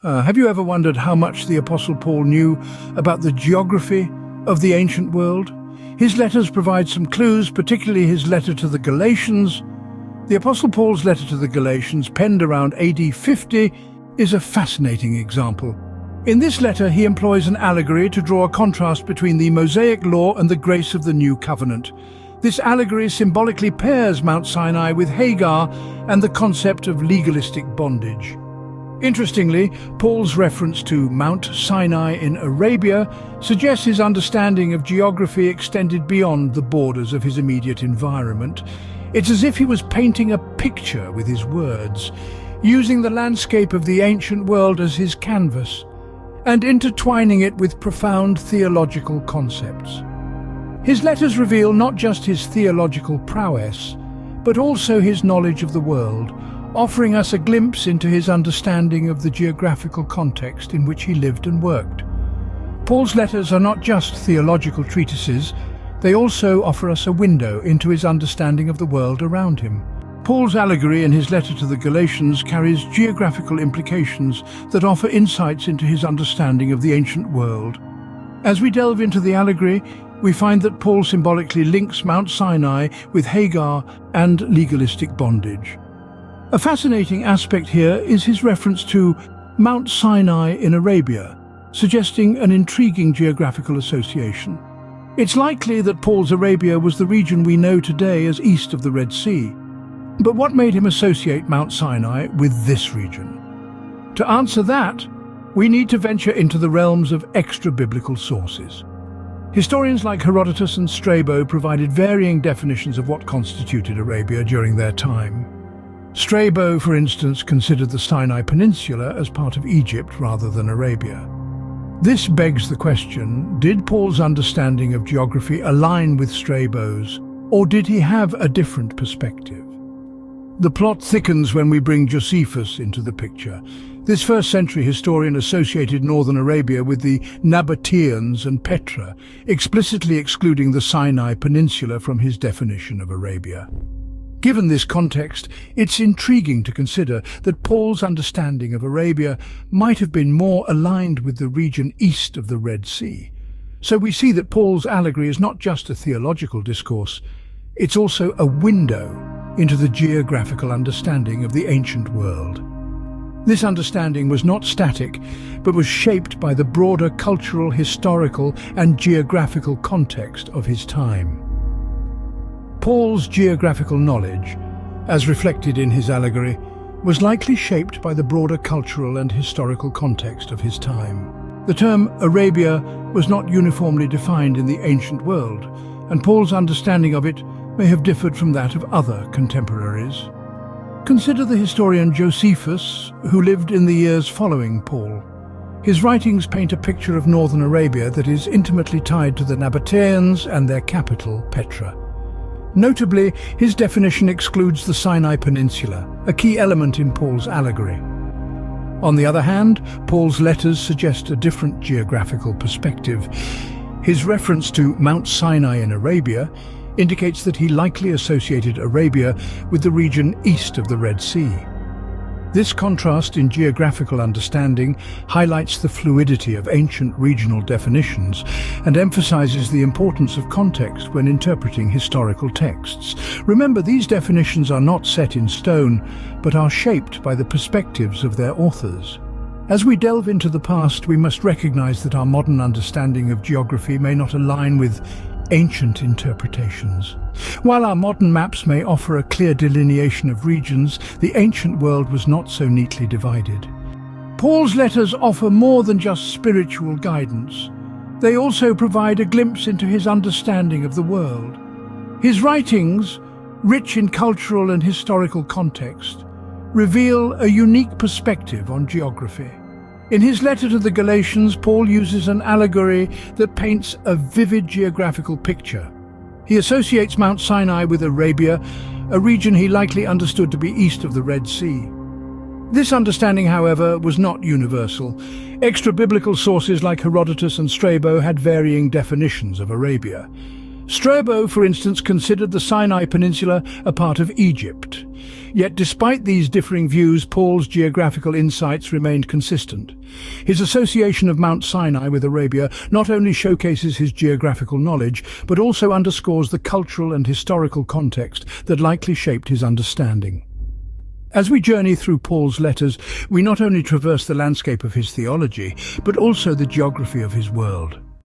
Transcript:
Have you ever wondered how much the Apostle Paul knew about the geography of the ancient world? His letters provide some clues, particularly his letter to the Galatians. The Apostle Paul's letter to the Galatians, penned around AD 50, is a fascinating example. In this letter, he employs an allegory to draw a contrast between the Mosaic law and the grace of the New Covenant. This allegory symbolically pairs Mount Sinai with Hagar and the concept of legalistic bondage. Interestingly, Paul's reference to Mount Sinai in Arabia suggests his understanding of geography extended beyond the borders of his immediate environment. It's as if he was painting a picture with his words, using the landscape of the ancient world as his canvas, and intertwining it with profound theological concepts. His letters reveal not just his theological prowess, but also his knowledge of the world, offering us a glimpse into his understanding of the geographical context in which he lived and worked. Paul's letters are not just theological treatises, they also offer us a window into his understanding of the world around him. Paul's allegory in his letter to the Galatians carries geographical implications that offer insights into his understanding of the ancient world. As we delve into the allegory, we find that Paul symbolically links Mount Sinai with Hagar and legalistic bondage. A fascinating aspect here is his reference to Mount Sinai in Arabia, suggesting an intriguing geographical association. It's likely that Paul's Arabia was the region we know today as east of the Red Sea. But what made him associate Mount Sinai with this region? To answer that, we need to venture into the realms of extra-biblical sources. Historians like Herodotus and Strabo provided varying definitions of what constituted Arabia during their time. Strabo, for instance, considered the Sinai Peninsula as part of Egypt rather than Arabia. This begs the question, did Paul's understanding of geography align with Strabo's, or did he have a different perspective? The plot thickens when we bring Josephus into the picture. This first-century historian associated northern Arabia with the Nabateans and Petra, explicitly excluding the Sinai Peninsula from his definition of Arabia. Given this context, it's intriguing to consider that Paul's understanding of Arabia might have been more aligned with the region east of the Red Sea. So we see that Paul's allegory is not just a theological discourse, it's also a window into the geographical understanding of the ancient world. This understanding was not static, but was shaped by the broader cultural, historical, and geographical context of his time. Paul's geographical knowledge, as reflected in his allegory, was likely shaped by the broader cultural and historical context of his time. The term Arabia was not uniformly defined in the ancient world, and Paul's understanding of it may have differed from that of other contemporaries. Consider the historian Josephus, who lived in the years following Paul. His writings paint a picture of northern Arabia that is intimately tied to the Nabateans and their capital, Petra. Notably, his definition excludes the Sinai Peninsula, a key element in Paul's allegory. On the other hand, Paul's letters suggest a different geographical perspective. His reference to Mount Sinai in Arabia indicates that he likely associated Arabia with the region east of the Red Sea. This contrast in geographical understanding highlights the fluidity of ancient regional definitions and emphasizes the importance of context when interpreting historical texts. Remember, these definitions are not set in stone, but are shaped by the perspectives of their authors. As we delve into the past, we must recognize that our modern understanding of geography may not align with ancient interpretations. While our modern maps may offer a clear delineation of regions, the ancient world was not so neatly divided. Paul's letters offer more than just spiritual guidance. They also provide a glimpse into his understanding of the world. His writings, rich in cultural and historical context, reveal a unique perspective on geography. In his letter to the Galatians, Paul uses an allegory that paints a vivid geographical picture. He associates Mount Sinai with Arabia, a region he likely understood to be east of the Red Sea. This understanding, however, was not universal. Extra-biblical sources like Herodotus and Strabo had varying definitions of Arabia. Strabo, for instance, considered the Sinai Peninsula a part of Egypt. Yet despite these differing views, Paul's geographical insights remained consistent. His association of Mount Sinai with Arabia not only showcases his geographical knowledge, but also underscores the cultural and historical context that likely shaped his understanding. As we journey through Paul's letters, we not only traverse the landscape of his theology, but also the geography of his world.